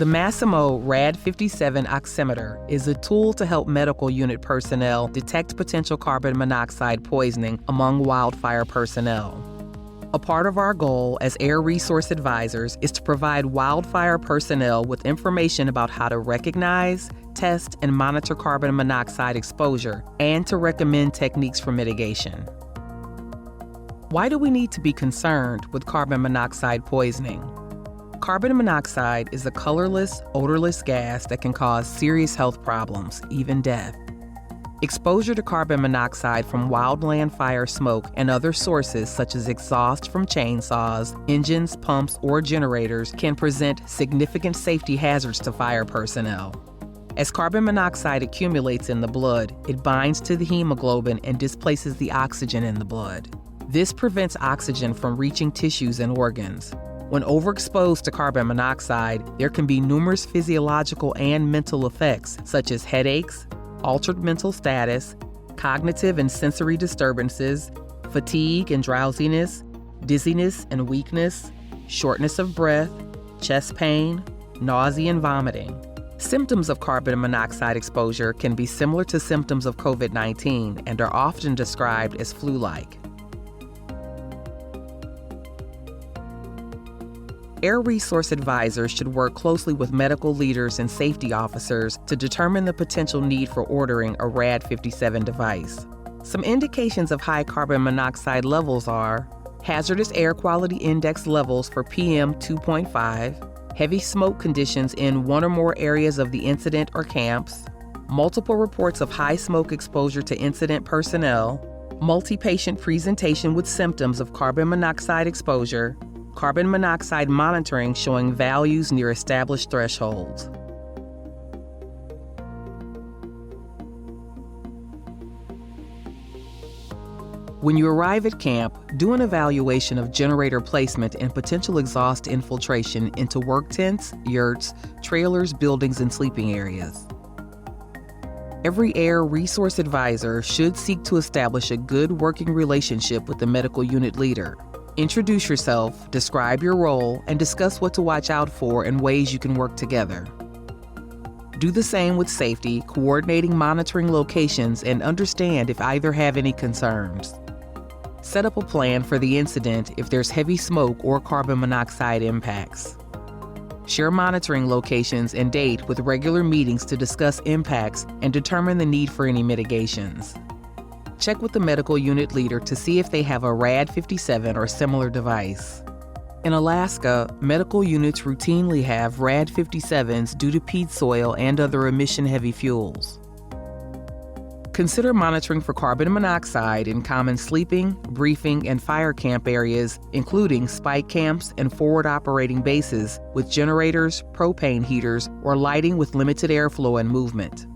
The Masimo Rad-57 oximeter is a tool to help medical unit personnel detect potential carbon monoxide poisoning among wildfire personnel. A part of our goal as Air Resource Advisors is to provide wildfire personnel with information about how to recognize, test, and monitor carbon monoxide exposure, and to recommend techniques for mitigation. Why do we need to be concerned with carbon monoxide poisoning? Carbon monoxide is a colorless, odorless gas that can cause serious health problems, even death. Exposure to carbon monoxide from wildland fire smoke and other sources such as exhaust from chainsaws, engines, pumps, or generators can present significant safety hazards to fire personnel. As carbon monoxide accumulates in the blood, it binds to the hemoglobin and displaces the oxygen in the blood. This prevents oxygen from reaching tissues and organs. When overexposed to carbon monoxide, there can be numerous physiological and mental effects, such as headaches, altered mental status, cognitive and sensory disturbances, fatigue and drowsiness, dizziness and weakness, shortness of breath, chest pain, nausea and vomiting. Symptoms of carbon monoxide exposure can be similar to symptoms of COVID-19 and are often described as flu-like. Air Resource Advisors should work closely with medical leaders and safety officers to determine the potential need for ordering a Rad-57 device. Some indications of high carbon monoxide levels are hazardous air quality index levels for PM 2.5, heavy smoke conditions in one or more areas of the incident or camps, multiple reports of high smoke exposure to incident personnel, multi-patient presentation with symptoms of carbon monoxide exposure, carbon monoxide monitoring showing values near established thresholds. When you arrive at camp, do an evaluation of generator placement and potential exhaust infiltration into work tents, yurts, trailers, buildings, and sleeping areas. Every Air Resource Advisor should seek to establish a good working relationship with the medical unit leader. Introduce yourself, describe your role, and discuss what to watch out for and ways you can work together. Do the same with safety, coordinating monitoring locations, and understand if either have any concerns. Set up a plan for the incident if there's heavy smoke or carbon monoxide impacts. Share monitoring locations and date with regular meetings to discuss impacts and determine the need for any mitigations. Check with the medical unit leader to see if they have a Rad-57 or similar device. In Alaska, medical units routinely have Rad-57s due to peat soil and other emission-heavy fuels. Consider monitoring for carbon monoxide in common sleeping, briefing, and fire camp areas, including spike camps and forward operating bases with generators, propane heaters, or lighting with limited airflow and movement.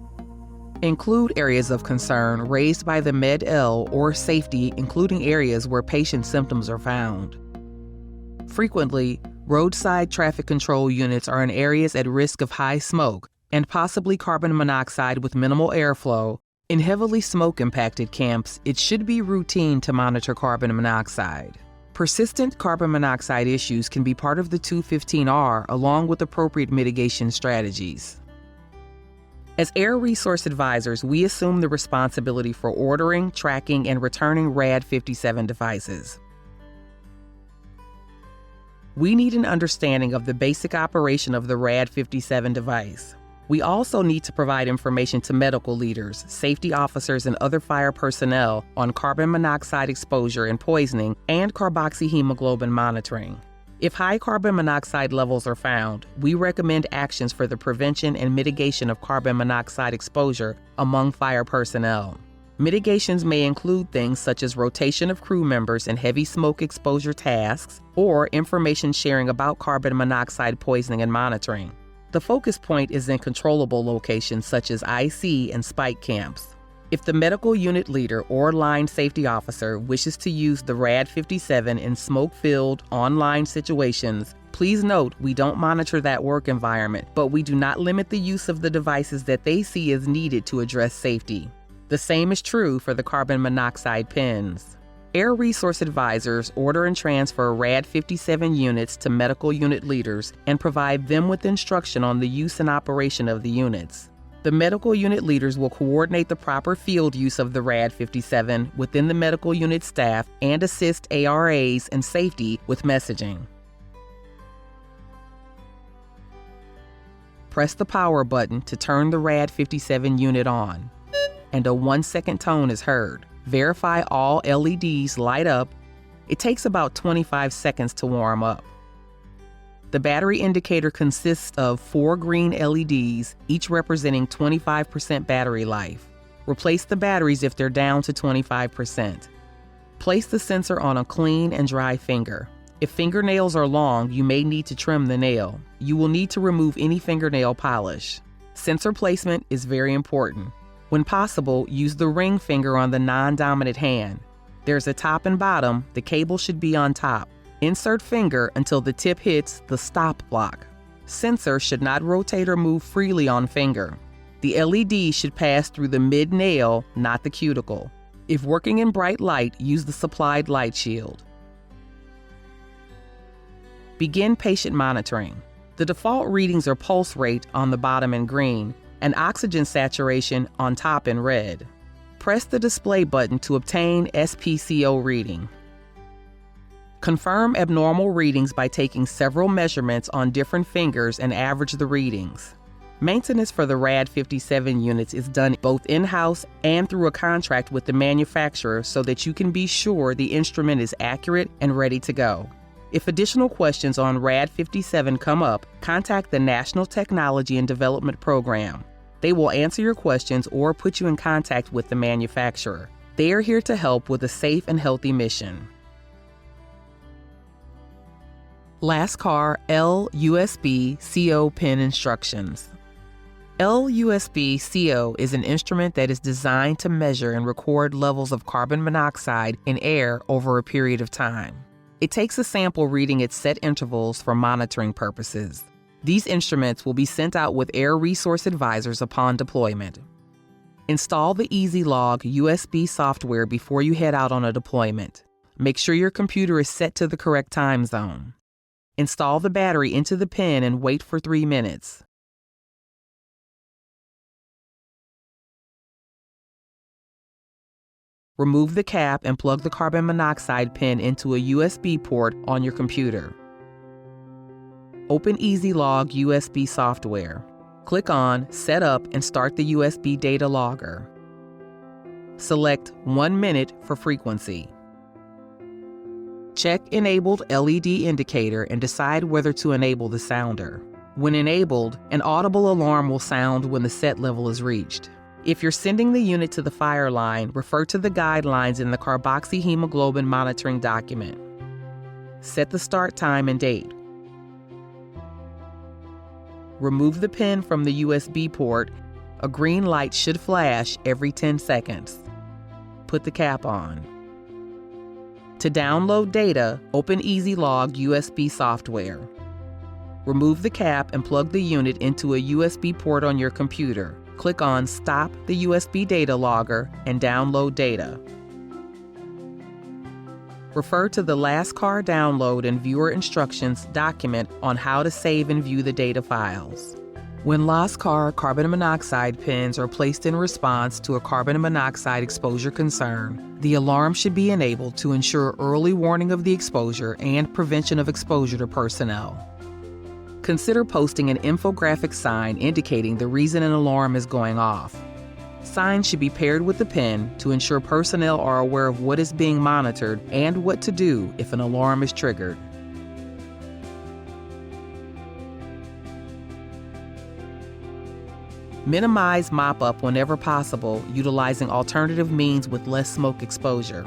Include areas of concern raised by the Med-L or safety, including areas where patient symptoms are found. Frequently, roadside traffic control units are in areas at risk of high smoke and possibly carbon monoxide with minimal airflow. In heavily smoke-impacted camps, it should be routine to monitor carbon monoxide. Persistent carbon monoxide issues can be part of the 215R along with appropriate mitigation strategies. As Air Resource Advisors, we assume the responsibility for ordering, tracking, and returning Rad-57 devices. We need an understanding of the basic operation of the Rad-57 device. We also need to provide information to medical leaders, safety officers, and other fire personnel on carbon monoxide exposure and poisoning and carboxyhemoglobin monitoring. If high carbon monoxide levels are found, we recommend actions for the prevention and mitigation of carbon monoxide exposure among fire personnel. Mitigations may include things such as rotation of crew members in heavy smoke exposure tasks or information sharing about carbon monoxide poisoning and monitoring. The focus point is in controllable locations such as IC and spike camps. If the medical unit leader or line safety officer wishes to use the RAD-57 in smoke-filled online situations, please note we don't monitor that work environment, but we do not limit the use of the devices that they see as needed to address safety. The same is true for the carbon monoxide pens. Air Resource Advisors order and transfer RAD-57 units to medical unit leaders and provide them with instruction on the use and operation of the units. The medical unit leaders will coordinate the proper field use of the RAD-57 within the medical unit staff and assist ARAs and safety with messaging. Press the power button to turn the RAD-57 unit on, and a 1-second tone is heard. Verify all LEDs light up. It takes about 25 seconds to warm up. The battery indicator consists of 4 green LEDs, each representing 25% battery life. Replace the batteries if they're down to 25%. Place the sensor on a clean and dry finger. If fingernails are long, you may need to trim the nail. You will need to remove any fingernail polish. Sensor placement is very important. When possible, use the ring finger on the non-dominant hand. There's a top and bottom. The cable should be on top. Insert finger until the tip hits the stop block. Sensor should not rotate or move freely on finger. The LED should pass through the mid-nail, not the cuticle. If working in bright light, use the supplied light shield. Begin patient monitoring. The default readings are pulse rate on the bottom in green and oxygen saturation on top in red. Press the display button to obtain SpCO reading. Confirm abnormal readings by taking several measurements on different fingers and average the readings. Maintenance for the RAD-57 units is done both in-house and through a contract with the manufacturer so that you can be sure the instrument is accurate and ready to go. If additional questions on RAD-57 come up, contact the National Technology and Development Program. They will answer your questions or put you in contact with the manufacturer. They are here to help with a safe and healthy mission. LASCAR LUSB-CO pin instructions. LUSB-CO is an instrument that is designed to measure and record levels of carbon monoxide in air over a period of time. It takes a sample reading at set intervals for monitoring purposes. These instruments will be sent out with Air Resource Advisors upon deployment. Install the EasyLog USB software before you head out on a deployment. Make sure your computer is set to the correct time zone. Install the battery into the pin and wait for 3 minutes. Remove the cap and plug the carbon monoxide pin into a USB port on your computer. Open EasyLog USB software. Click on Set Up and start the USB data logger. Select 1 minute for frequency. Check Enabled LED indicator and decide whether to enable the sounder. When enabled, an audible alarm will sound when the set level is reached. If you're sending the unit to the fire line, refer to the guidelines in the carboxyhemoglobin monitoring document. Set the start time and date. Remove the pin from the USB port. A green light should flash every 10 seconds. Put the cap on. To download data, open EasyLog USB software. Remove the cap and plug the unit into a USB port on your computer. Click on Stop the USB data logger and download data. Refer to the LASCAR download and viewer instructions document on how to save and view the data files. When LASCAR carbon monoxide pins are placed in response to a carbon monoxide exposure concern, the alarm should be enabled to ensure early warning of the exposure and prevention of exposure to personnel. Consider posting an infographic sign indicating the reason an alarm is going off. Signs should be paired with the pin to ensure personnel are aware of what is being monitored and what to do if an alarm is triggered. Minimize mop-up whenever possible, utilizing alternative means with less smoke exposure.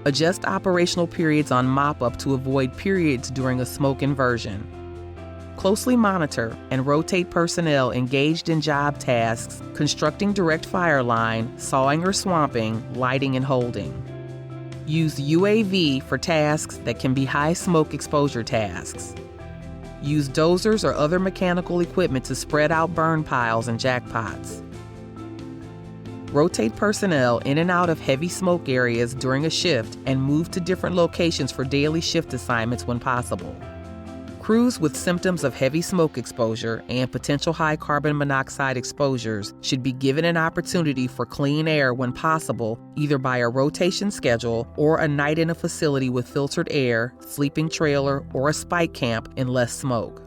Adjust operational periods on mop-up to avoid periods during a smoke inversion. Closely monitor and rotate personnel engaged in job tasks, constructing direct fire line, sawing or swamping, lighting and holding. Use UAV for tasks that can be high smoke exposure tasks. Use dozers or other mechanical equipment to spread out burn piles and jackpots. Rotate personnel in and out of heavy smoke areas during a shift and move to different locations for daily shift assignments when possible. Crews with symptoms of heavy smoke exposure and potential high carbon monoxide exposures should be given an opportunity for clean air when possible, either by a rotation schedule or a night in a facility with filtered air, sleeping trailer, or a spike camp in less smoke.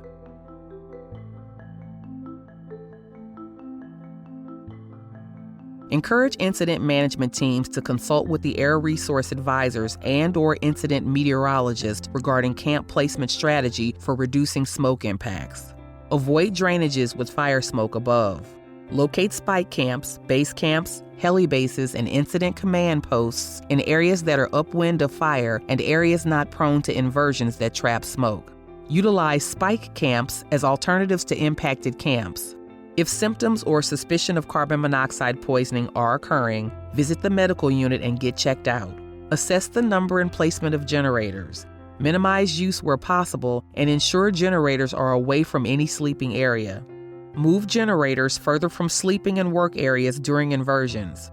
Encourage incident management teams to consult with the air resource advisors and/or incident meteorologists regarding camp placement strategy for reducing smoke impacts. Avoid drainages with fire smoke above. Locate spike camps, base camps, heli bases, and incident command posts in areas that are upwind of fire and areas not prone to inversions that trap smoke. Utilize spike camps as alternatives to impacted camps. If symptoms or suspicion of carbon monoxide poisoning are occurring, visit the medical unit and get checked out. Assess the number and placement of generators. Minimize use where possible and ensure generators are away from any sleeping area. Move generators further from sleeping and work areas during inversions.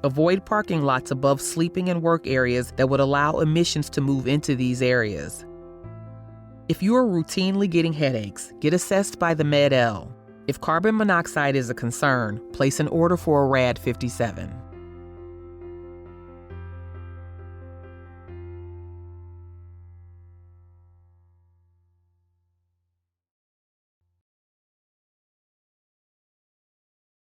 Avoid parking lots above sleeping and work areas that would allow emissions to move into these areas. If you are routinely getting headaches, get assessed by the Med-L. If carbon monoxide is a concern, place an order for a RAD 57.